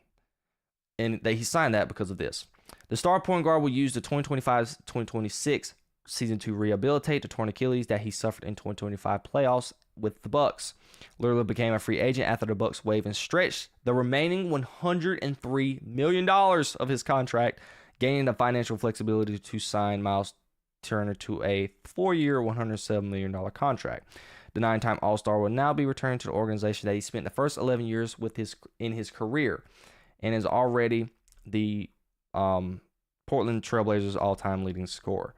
Speaker 1: And he signed that because of this. The star point guard will use the 2025-2026 season to rehabilitate the torn Achilles that he suffered in 2025 playoffs with the Bucks. Lillard became a free agent after the Bucks waived and stretched the remaining $103 million of his contract, gaining the financial flexibility to sign Miles Turner to a 4-year, $107 million contract. The 9-time All-Star will now be returned to the organization that he spent the first 11 years in his career, and is already the Portland Trailblazers' all-time leading scorer.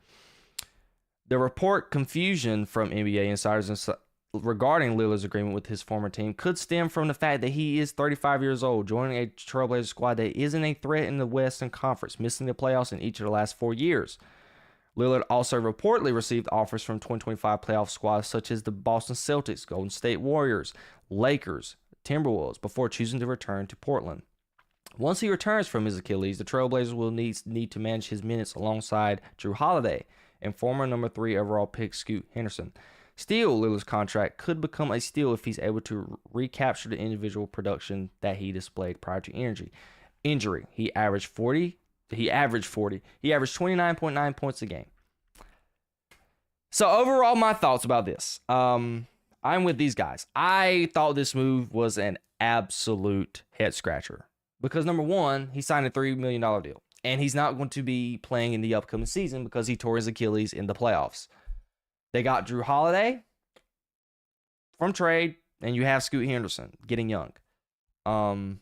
Speaker 1: The report confusion from NBA insiders regarding Lillard's agreement with his former team could stem from the fact that he is 35 years old, joining a Trailblazers squad that isn't a threat in the Western Conference, missing the playoffs in each of the last 4 years. Lillard also reportedly received offers from 2025 playoff squads such as the Boston Celtics, Golden State Warriors, Lakers, Timberwolves, before choosing to return to Portland. Once he returns from his Achilles, the Trailblazers will need to manage his minutes alongside Drew Holiday and former number 3 overall pick Scoot Henderson. Still, Lillard's contract could become a steal if he's able to recapture the individual production that he displayed prior to injury. He averaged 29.9 points a game. So overall, my thoughts about this. I'm with these guys. I thought this move was an absolute head scratcher. Because number one, he signed a $3 million deal. And he's not going to be playing in the upcoming season because he tore his Achilles in the playoffs. They got Drew Holiday from trade, and you have Scoot Henderson getting young. And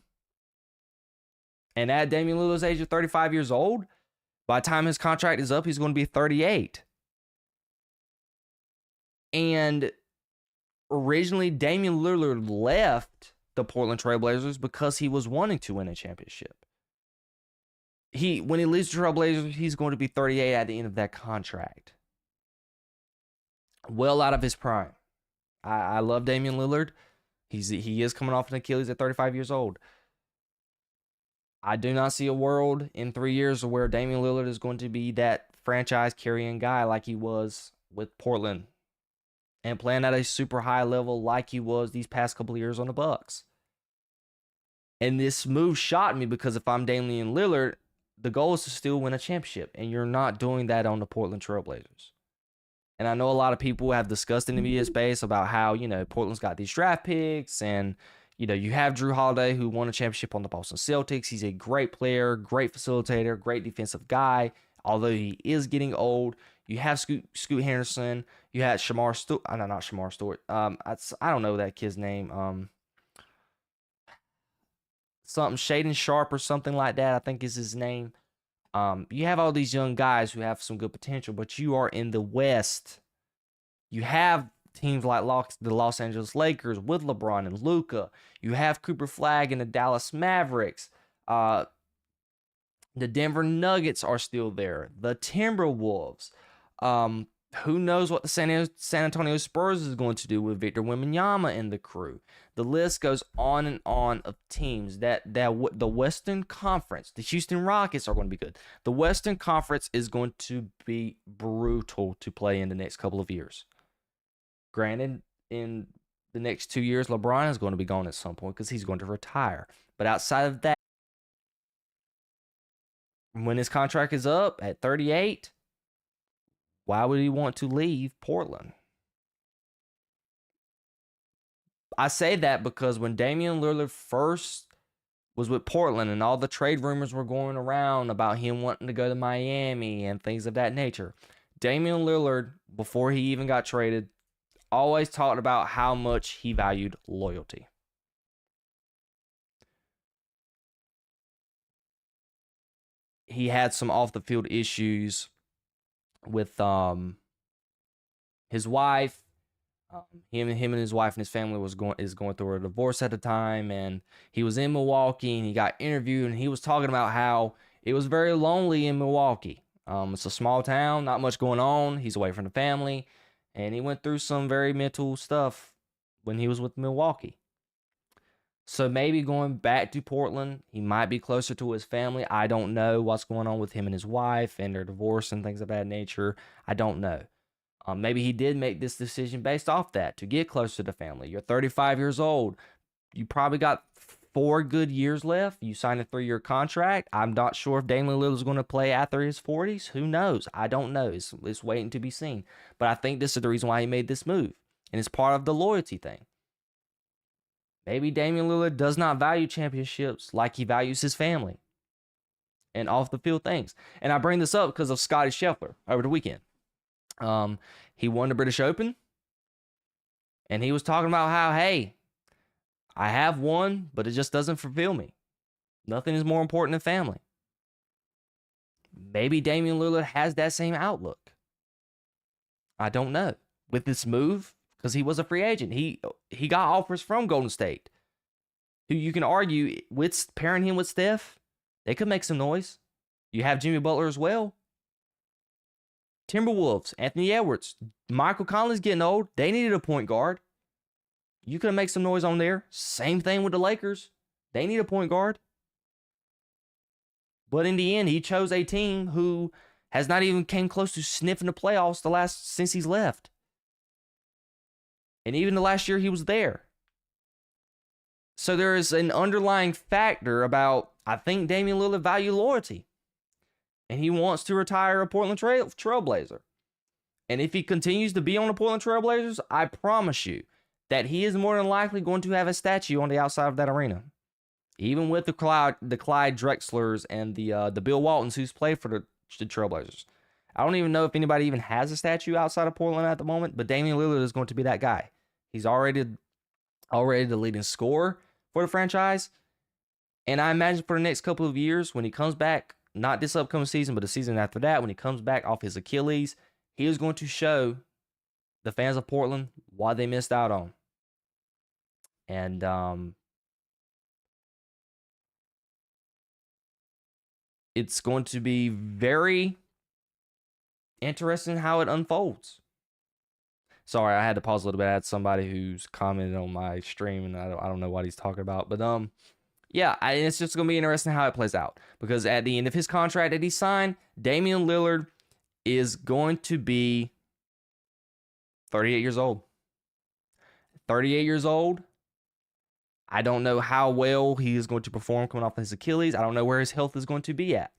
Speaker 1: at Damian Lillard's age of 35 years old, by the time his contract is up, he's going to be 38. And originally, Damian Lillard left the Portland Trail Blazers because he was wanting to win a championship. When he leaves the Trail Blazers, he's going to be 38 at the end of that contract. Well out of his prime. I love Damian Lillard. He is coming off an Achilles at 35 years old. I do not see a world in 3 years where Damian Lillard is going to be that franchise carrying guy like he was with Portland and playing at a super high level like he was these past couple of years on the Bucks. And this move shocked me because if I'm Damian Lillard, the goal is to still win a championship, and you're not doing that on the Portland Trail Blazers. And I know a lot of people have discussed in the media space about how, Portland's got these draft picks, and, you have Drew Holiday, who won a championship on the Boston Celtics. He's a great player, great facilitator, great defensive guy, although he is getting old. You have Scoot Henderson. You had Shamar Stewart. Not Shamar Stewart. I don't know that kid's name. Something Shaden Sharp or something like that, I think is his name. You have all these young guys who have some good potential, but you are in the West. You have teams like the Los Angeles Lakers with LeBron and Luka. You have Cooper Flagg and the Dallas Mavericks. The Denver Nuggets are still there. The Timberwolves. Who knows what the San Antonio Spurs is going to do with Victor Wembanyama and the crew. The list goes on and on of teams that the Western Conference, the Houston Rockets are going to be good. The Western Conference is going to be brutal to play in the next couple of years. Granted, in the next 2 years, LeBron is going to be gone at some point because he's going to retire. But outside of that, when his contract is up at 38, why would he want to leave Portland? I say that because when Damian Lillard first was with Portland and all the trade rumors were going around about him wanting to go to Miami and things of that nature, Damian Lillard, before he even got traded, always talked about how much he valued loyalty. He had some off the field issues with his wife. Him and his wife and his family is going through a divorce at the time, and he was in Milwaukee and he got interviewed and he was talking about how it was very lonely in Milwaukee. It's a small town, not much going on. He's away from the family, and he went through some very mental stuff when he was with Milwaukee. So maybe going back to Portland, he might be closer to his family. I don't know what's going on with him and his wife and their divorce and things of that nature. I don't know. Maybe he did make this decision based off that to get closer to the family. You're 35 years old. You probably got 4 good years left. You signed a 3-year contract. I'm not sure if Damian Lillard is going to play after his 40s. Who knows? I don't know. It's waiting to be seen. But I think this is the reason why he made this move. And it's part of the loyalty thing. Maybe Damian Lillard does not value championships like he values his family and off the field things. And I bring this up because of Scottie Scheffler over the weekend. He won the British Open, and he was talking about how, hey, I have won, but it just doesn't fulfill me. Nothing is more important than family. Maybe Damian Lillard has that same outlook. I don't know. With this move, because he was a free agent, he got offers from Golden State, who you can argue with pairing him with Steph, they could make some noise. You have Jimmy Butler as well. Timberwolves, Anthony Edwards, Michael Conley's getting old. They needed a point guard. You could make some noise on there. Same thing with the Lakers. They need a point guard. But in the end, he chose a team who has not even came close to sniffing the playoffs since he's left. And even the last year he was there. So there is an underlying factor about, I think Damian Lillard value loyalty. And he wants to retire a Portland Trailblazer. And if he continues to be on the Portland Trailblazers, I promise you that he is more than likely going to have a statue on the outside of that arena. Even with the Clyde Drexlers and the Bill Waltons who's played for the Trailblazers. I don't even know if anybody even has a statue outside of Portland at the moment, but Damian Lillard is going to be that guy. He's already the leading scorer for the franchise. And I imagine for the next couple of years, when he comes back, not this upcoming season, but the season after that, when he comes back off his Achilles, he is going to show the fans of Portland what they missed out on. And it's going to be very interesting how it unfolds. Sorry, I had to pause a little bit. I had somebody who's commented on my stream, and I don't know what he's talking about. But yeah, it's just going to be interesting how it plays out. Because at the end of his contract that he signed, Damian Lillard is going to be 38 years old. 38 years old. I don't know how well he is going to perform coming off his Achilles. I don't know where his health is going to be at.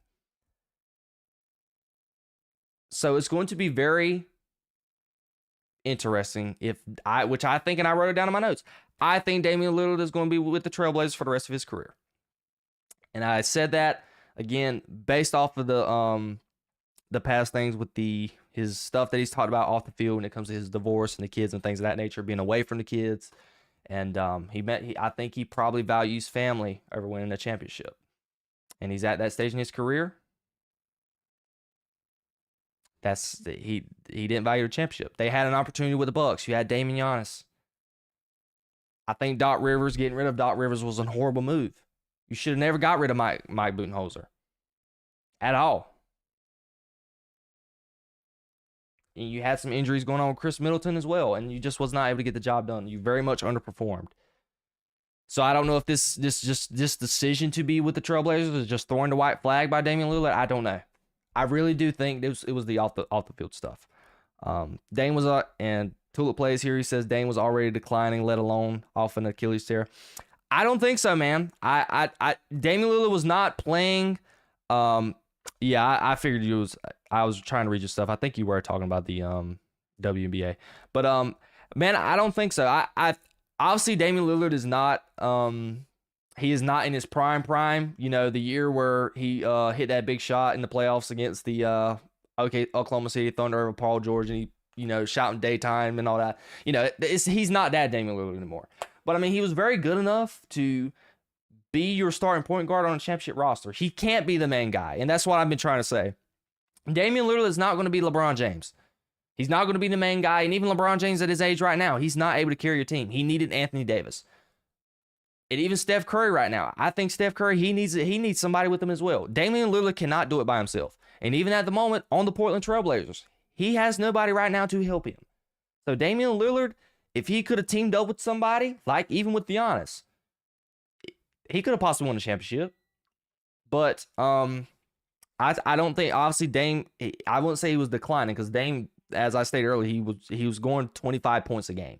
Speaker 1: So it's going to be very interesting which I think, and I wrote it down in my notes, I think Damian Lillard is going to be with the Trailblazers for the rest of his career. And I said that, again, based off of the past things with his stuff that he's talked about off the field when it comes to his divorce and the kids and things of that nature, being away from the kids. And I think he probably values family over winning a championship. And he's at that stage in his career. He didn't value the championship. They had an opportunity with the Bucks. You had Damian Giannis. I think getting rid of Doc Rivers was a horrible move. You should have never got rid of Mike Budenholzer. At all. And you had some injuries going on with Chris Middleton as well, and you just was not able to get the job done. You very much underperformed. So I don't know if this decision to be with the Trailblazers is just throwing the white flag by Damian Lillard. I don't know. I really do think it was the off the field stuff. Dame was and Tulip plays here. He says Dame was already declining, let alone off an Achilles tear. I don't think so, man. Damian Lillard was not playing. I figured you was. I was trying to read your stuff. I think you were talking about the WNBA, but man, I don't think so. obviously Damian Lillard is not he is not in his prime. You know, the year where he hit that big shot in the playoffs against the Oklahoma City Thunder over Paul George, and he, you know, shouting daytime and all that. You know, he's not that Damian Lillard anymore. But I mean, he was very good enough to be your starting point guard on a championship roster. He can't be the main guy, and that's what I've been trying to say. Damian Lillard is not going to be LeBron James. He's not going to be the main guy, and even LeBron James at his age right now, he's not able to carry your team. He needed Anthony Davis. And even Steph Curry right now. I think Steph Curry, he needs somebody with him as well. Damian Lillard cannot do it by himself. And even at the moment, on the Portland Trailblazers, he has nobody right now to help him. So Damian Lillard, if he could have teamed up with somebody, like even with Giannis, he could have possibly won the championship. But I don't think, obviously, Dame, I wouldn't say he was declining, because Dame, as I stated earlier, he was going 25 points a game.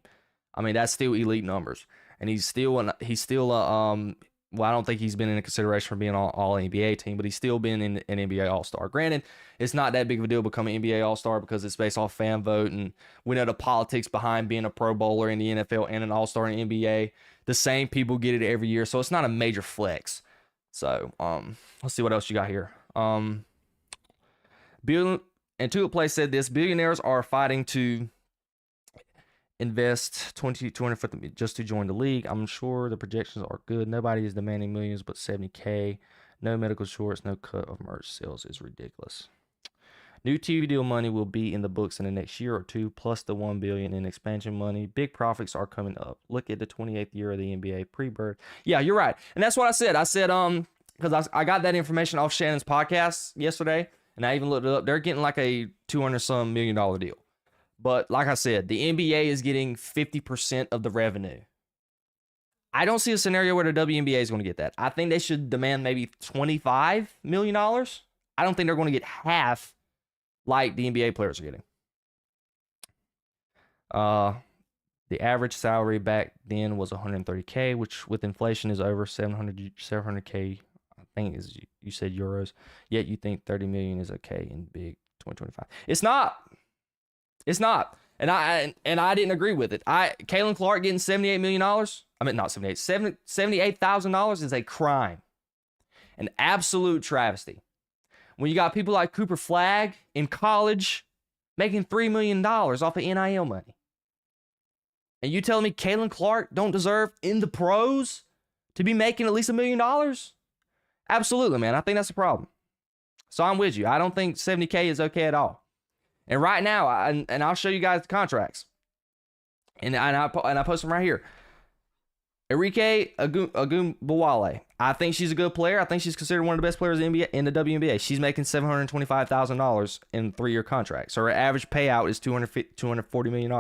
Speaker 1: I mean, that's still elite numbers. And he's still well, I don't think he's been in consideration for being all NBA team, but he's still been in an NBA All-Star. Granted, it's not that big of a deal becoming NBA All-Star because it's based off fan vote, and we know the politics behind being a Pro Bowler in the NFL and an All-Star in the NBA. The same people get it every year, so it's not a major flex. So, let's see what else you got here. Bill and Tulip Play said this: billionaires are fighting to invest $2,250 just to join the league. I'm sure the projections are good. Nobody is demanding millions but $70K. No medical insurance, no cut of merch sales is ridiculous. New TV deal money will be in the books in the next year or two, plus the $1 billion in expansion money. Big profits are coming up. Look at the 28th year of the NBA pre-bird. Yeah, you're right. And that's what I said. I said, because I got that information off Shannon's podcast yesterday, and I even looked it up. They're getting like a $200-some million deal. But like I said, the NBA is getting 50% of the revenue. I don't see a scenario where the WNBA is going to get that. I think they should demand maybe $25 million. I don't think they're going to get half like the NBA players are getting. The average salary back then was $130K, which with inflation is over $700K. I think is, you said euros. Yet you think 30 million is okay in big 2025. It's not. It's not. And I didn't agree with it. Caitlin Clark getting $78 million. I mean, not $78,000 is a crime. An absolute travesty. When you got people like Cooper Flagg in college making $3 million off of NIL money. And you telling me Caitlin Clark don't deserve in the pros to be making at least $1 million? Absolutely, man. I think that's a problem. So I'm with you. I don't think 70K is okay at all. And right now, and I'll show you guys the contracts. And I post them right here. Enrique Agumbawale. I think she's a good player. I think she's considered one of the best players in the WNBA. She's making $725,000 in 3-year contracts. So her average payout is $240 million.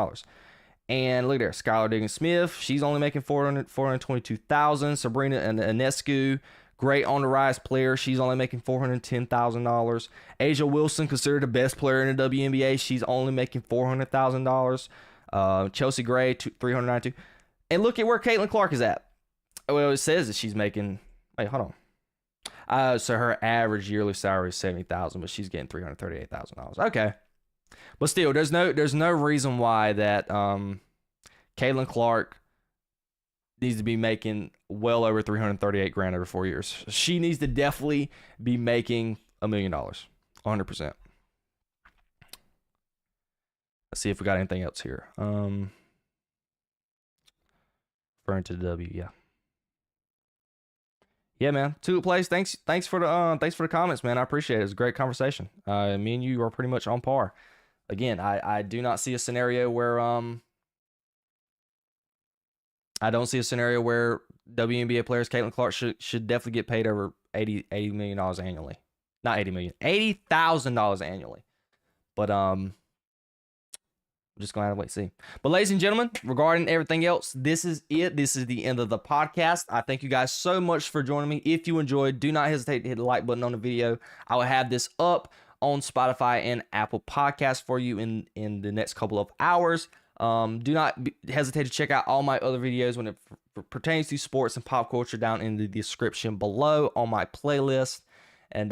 Speaker 1: And look there, Skylar Diggins-Smith. She's only making $422,000. Sabrina Ionescu. Great on the rise player. She's only making $410,000. Asia Wilson, considered the best player in the WNBA. She's only making $400,000. Chelsea Gray, $392,000. And look at where Caitlin Clark is at. Well, it says that she's making. Wait, hold on. So her average yearly salary is $70,000, but she's getting $338,000. Okay, but still, there's no reason why that Caitlin Clark needs to be making well over $338,000 over 4 years. She needs to definitely be making $1 million, 100%. Let's see if we got anything else here. Referring to the W, yeah. Yeah, man. Two plays. Thanks for the comments, man. I appreciate it. It was a great conversation. Me and you are pretty much on par. Again, I do not see a scenario where I don't see a scenario where WNBA players Caitlin Clark should definitely get paid over $80 million annually. Not $80 million, $80,000 annually. But we're just gonna have to wait and see. But ladies and gentlemen, regarding everything else, this is it. This is the end of the podcast. I thank you guys so much for joining me. If you enjoyed, do not hesitate to hit the like button on the video. I will have this up on Spotify and Apple Podcasts for you in the next couple of hours. Do not hesitate to check out all my other videos when it pertains to sports and pop culture down in the description below on my playlist. And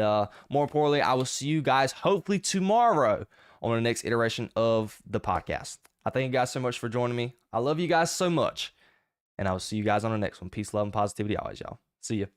Speaker 1: more importantly, I will see you guys hopefully tomorrow on the next iteration of the podcast. I thank you guys so much for joining me. I love you guys so much. And I will see you guys on the next one. Peace, love, and positivity always, y'all. See ya.